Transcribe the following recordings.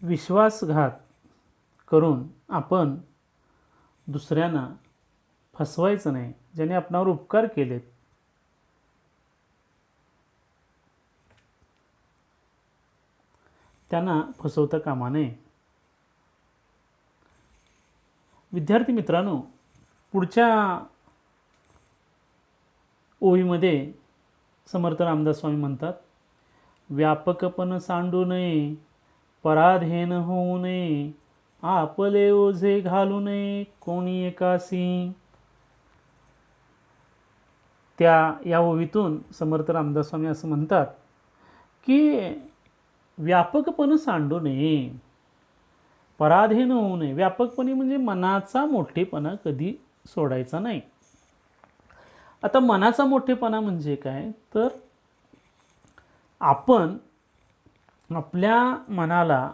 विश्वासघात करून आपण दुसऱ्यांना फसवायचं नाही. ज्याने आपणावर उपकार केलेत त्यांना फसवता कामा नये. विद्यार्थी मित्रांनो, पुढच्या ओळीमध्ये समर्थ रामदास स्वामी म्हणतात, व्यापकपण सांडू नये, पराधीन होऊ नये, आपले ओझे घालू नये कोणी एकासी. या ओवीतून समर्थ रामदास स्वामी असं म्हणतात की व्यापकपण सांडू नये, पराधीन होऊ नये. व्यापकपणे म्हणजे मनाचा मोठेपणा कधी सोडायचा नाही. आता मनाचा मोठेपणा म्हणजे काय, तर आपण आपल्या मनाला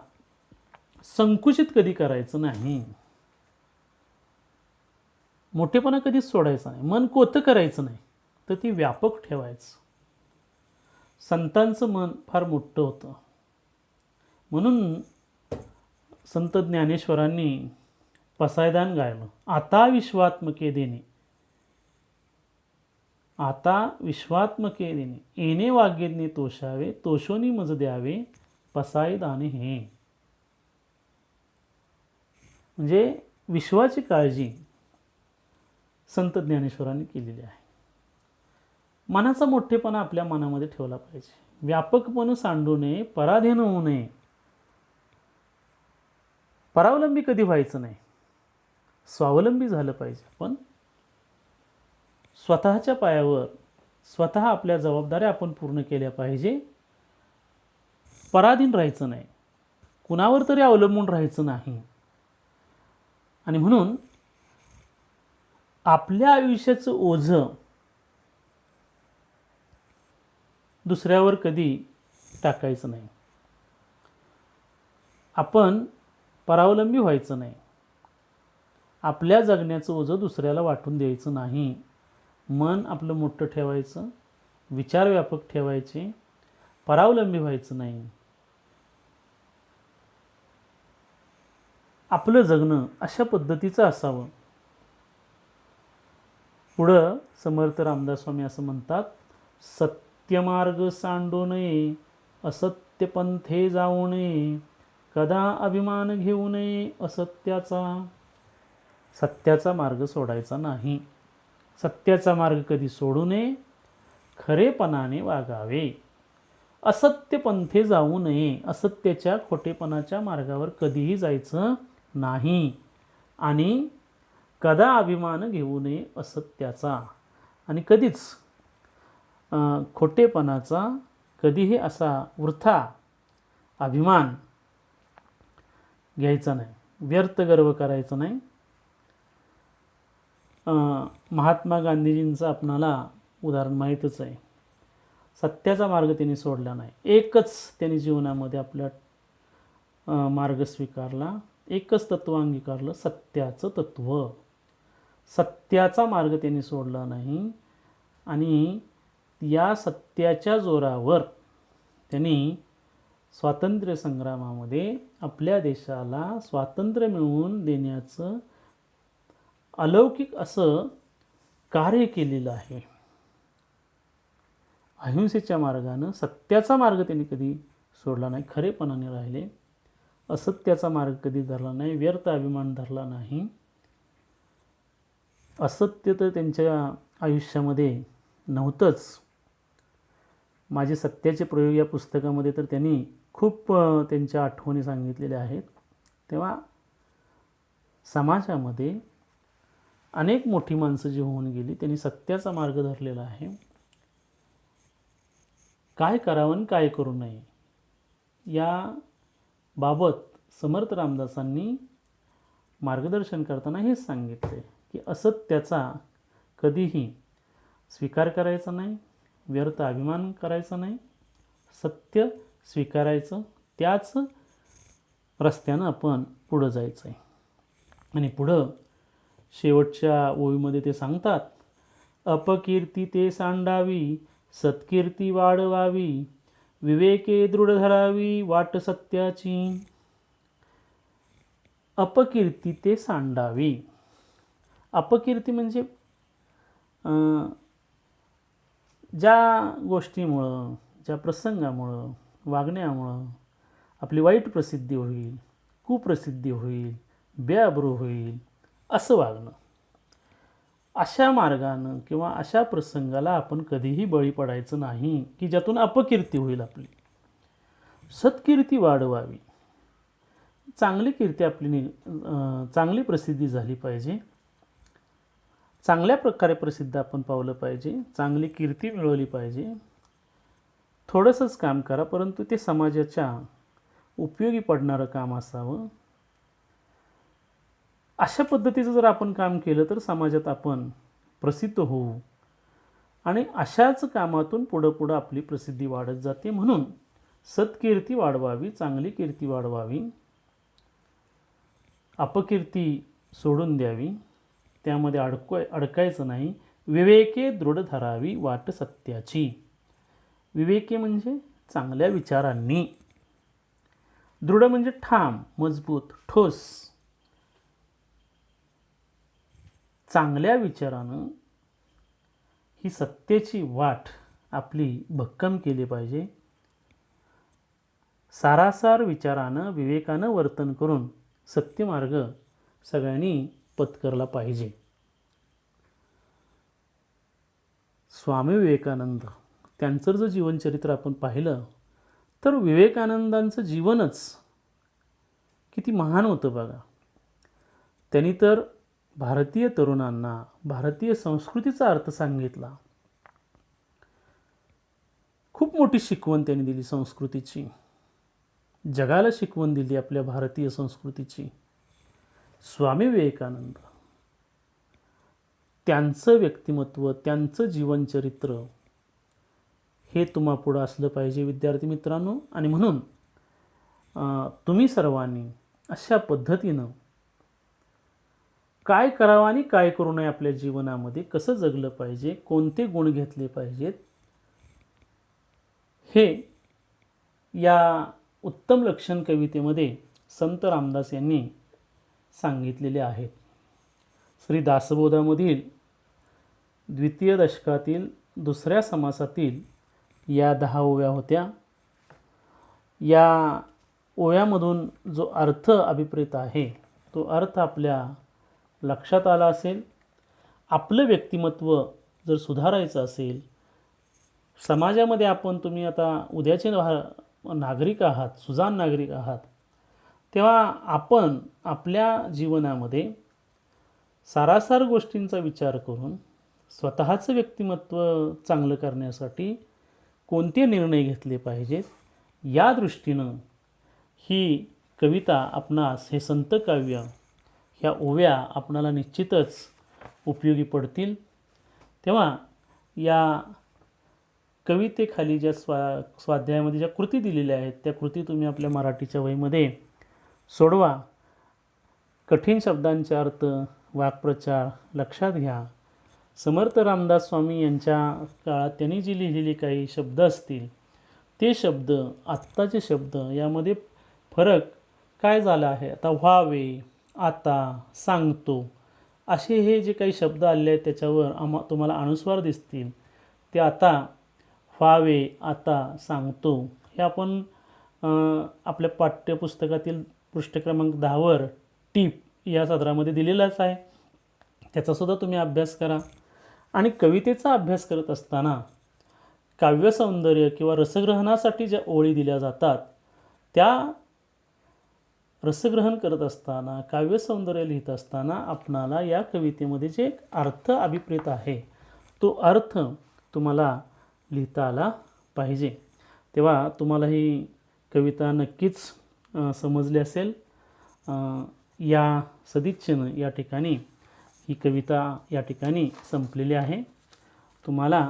संकुचित कधी करायचं नाही. मोठेपणा कधीच सोडायचा नाही. मन कोतं करायचं नाही, तर ती व्यापक ठेवायचं. संतांचं मन फार मोठं होतं. म्हणून संत ज्ञानेश्वरांनी पसायदान गायलं, आता विश्वात्मके देणे, आता विश्वात्मके देणे, येणे वाग्यज्ञे तोषावे, तोषोनी मज द्यावे पसायदाने हे. म्हणजे विश्वाची काळजी संत ज्ञानेश्वरांनी केलेली आहे. मनाचा मोठेपणा आपल्या मनामध्ये ठेवला पाहिजे. व्यापकपण सांडू नये, पराधीन होऊ नये. परावलंबी कधी व्हायचं नाही, स्वावलंबी झालं पाहिजे. पण स्वतःच्या पायावर स्वतः आपल्या जबाबदाऱ्या आपण पूर्ण केल्या पाहिजे. पराधीन राहायचं नाही, कुणावर तरी अवलंबून राहायचं नाही. आणि म्हणून आपल्या आयुष्याचं ओझं दुसऱ्यावर कधी टाकायचं नाही. आपण परावलंबी व्हायचं नाही. आपल्या जगण्याचं ओझं दुसऱ्याला वाटून द्यायचं नाही. मन आपलं मोठं ठेवायचं, विचार व्यापक ठेवायचे, परावलंबी व्हायचं नाही. आपलं जगणं अशा पद्धतीचं असावं. पुढं समर्थ रामदास स्वामी असं म्हणतात, सत्यमार्ग सांडू नये, असत्य पंथे जाऊ नये, कदा अभिमान घेऊ नये असत्याचा. सत्याचा मार्ग सोडायचा नाही. सत्याचा मार्ग कधी सोडू नये, खरेपणाने वागावे. असत्य पंथे जाऊ नये, असत्याच्या खोटेपणाच्या मार्गावर कधीही जायचं नाही. आणि कदा अभिमान घेऊ नये असत्याचा. आणि कधीच खोटेपणाचा कधीही असा वृथा अभिमान घ्यायचा नाही, व्यर्थ गर्व करायचा नाही. महात्मा गांधीजींचं आपणाला उदाहरण माहीतच आहे. सत्याचा मार्ग त्यांनी सोडला नाही. एकच त्यांनी जीवनामध्ये आपला मार्ग स्वीकारला, एकच तत्त्व अंगीकारलं, सत्याचं तत्त्व. सत्याचा मार्ग त्यांनी सोडला नाही. आणि या सत्याच्या जोरावर त्यांनी स्वातंत्र्य संग्रामामध्ये आपल्या देशाला स्वातंत्र्य मिळवून देण्याचं अलौकिक असं कार्य केलेलं आहे. अहिंसेच्या मार्गानं सत्याचा मार्ग त्यांनी कधी सोडला नाही, खरेपणाने राहिले. असत्याचा मार्ग कधी धरला नाही, व्यर्थ अभिमान धरला नाही. असत्य तर त्यांच्या आयुष्यामध्ये नव्हतंच. माझे सत्याचे प्रयोग या पुस्तकामध्ये तर त्यांनी खूप त्यांच्या आठवणी सांगितलेल्या आहेत. तेव्हा समाजामध्ये अनेक मोठी माणसं जी होऊन गेली, त्यांनी सत्याचा मार्ग धरलेला आहे. काय करावं आणि काय करू नये या बाबत समर्थ रामदासांनी मार्गदर्शन करताना हेच सांगितले की असत्याचा कधीही स्वीकार करायचा नाही, व्यर्थ अभिमान करायचा नाही. सत्य स्वीकारायचं, त्याच रस्त्यानं आपण पुढं जायचं आहे. आणि पुढं शेवटच्या ओळीमध्ये ते सांगतात, अपकीर्ती ते सांडावी, सत्कीर्ती वाढवावी, विवेके दृढ धरावी वाट सत्याची. अपकीर्ती ते सांडावी. अपकीर्ती म्हणजे ज्या गोष्टीमुळं, ज्या प्रसंगामुळं, वागण्यामुळं आपली वाईट प्रसिद्धी होईल, कुप्रसिद्धी होईल, बेअब्रू होईल, असं वागणं. अशा मार्गानं किंवा अशा प्रसंगाला आपण कधीही बळी पडायचं नाही की ज्यातून अपकीर्ती होईल आपली. सत्कीर्ती वाढवावी. चांगली कीर्ती आपली चांगली प्रसिद्धी झाली पाहिजे. चांगल्या प्रकारे प्रसिद्ध आपण पावलं पाहिजे. चांगली कीर्ती मिळवली पाहिजे. थोडंसंच काम करा, परंतु ते समाजाच्या उपयोगी पडणारं काम असावं. अशा पद्धतीचं जर आपण काम केलं तर समाजात आपण प्रसिद्ध होऊ आणि अशाच कामातून पुढं पुढं आपली प्रसिद्धी वाढत जाते. म्हणून सत्कीर्ती वाढवावी, चांगली कीर्ती वाढवावी, अपकीर्ती सोडून द्यावी, त्यामध्ये अडकायचं नाही. विवेके दृढ धरावी वाट सत्याची. विवेके म्हणजे चांगल्या विचारांनी, दृढ म्हणजे ठाम, मजबूत, ठोस. चांगल्या विचारानं ही सत्तेची वाट आपली भक्कम केली पाहिजे. सारासार विचारानं, विवेकानं वर्तन करून सत्यमार्ग सगळ्यांनी पत्करला पाहिजे. स्वामी विवेकानंद त्यांचं जर जीवनचरित्र आपण पाहिलं तर विवेकानंदांचं जीवनच किती महान होतं बघा. त्यांनी तर भारतीय तरुणांना भारतीय संस्कृतीचा अर्थ सांगितला. खूप मोठी शिकवण त्यांनी दिली संस्कृतीची. जगाला शिकवण दिली आपल्या भारतीय संस्कृतीची. स्वामी विवेकानंद त्यांचं व्यक्तिमत्व, त्यांचं जीवनचरित्र हे तुम्हापुढं असलं पाहिजे विद्यार्थी मित्रांनो. आणि म्हणून तुम्ही सर्वांनी अशा पद्धतीनं काय करावं आणि काय करू नये, आपल्या जीवनामध्ये कसं जगलं पाहिजे, कोणते गुण घेतले पाहिजेत, हे या उत्तम लक्षण कवितेमध्ये संत रामदास यांनी सांगितलेले आहेत. श्री दासबोधामधील द्वितीय दशकातील दुसऱ्या समासातील या 10 ओव्या होत्या. या ओव्यामधून जो अर्थ अभिप्रेत आहे तो अर्थ आपल्या लक्षात आला असेल. आपलं व्यक्तिमत्व जर सुधारायचं असेल, समाजामध्ये तुम्ही आता उद्याचे नागरिक आहात, सुजाण नागरिक आहात, तेव्हा आपण आपल्या जीवनामध्ये सारासार गोष्टींचा विचार करून स्वतःचं व्यक्तिमत्व चांगलं करण्यासाठी कोणते निर्णय घेतले पाहिजेत, या दृष्टीनं ही कविता आपणास, हे संत काव्य, ह्या ओव्या आपणाला निश्चितच उपयोगी पडतील. तेव्हा या कवितेखाली ज्या स्वाध्यायामध्ये ज्या कृती दिलेल्या आहेत त्या कृती तुम्ही आपल्या मराठीच्या वहीमध्ये सोडवा. कठीण शब्दांचे अर्थ, वाक्प्रचार लक्षात घ्या. समर्थ रामदास स्वामी यांच्या काळात त्यांनी जी लिहिलेली काही शब्द असतील ते शब्द, आत्ताचे शब्द, यामध्ये फरक काय झाला आहे. आता व्हावे, आता, सांगतो, असे हे जे काही शब्द आले आहेत त्याच्यावर तुम्हाला अनुस्वार दिसतील. ते आता, व्हावे, आता, सांगतो हे आपण आपल्या पाठ्यपुस्तकातील पृष्ठ क्रमांक 10 टीप या सदरामध्ये दिलेलाच आहे. त्याचासुद्धा तुम्ही अभ्यास करा. आणि कवितेचा अभ्यास करत असताना काव्यसौंदर्य किंवा रसग्रहणासाठी ज्या ओळी दिल्या जातात त्या रसग्रहण करत असताना, काव्यसौंदर्य लिहित असताना आपणाला या कवितेमध्ये जे एक अर्थ अभिप्रेत आहे तो अर्थ तुम्हाला लिहिता आला पाहिजे. तेव्हा तुम्हाला ही कविता नक्कीच समजली असेल. या सदिच्छेनं या ठिकाणी ही कविता या ठिकाणी संपलेली आहे. तुम्हाला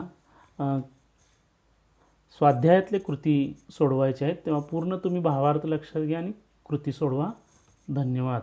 स्वाध्यायातले कृती सोडवायचे आहेत, तेव्हा पूर्ण तुम्ही भावार्थ लक्षात घ्या आणि कृती सोडवा. धन्यवाद.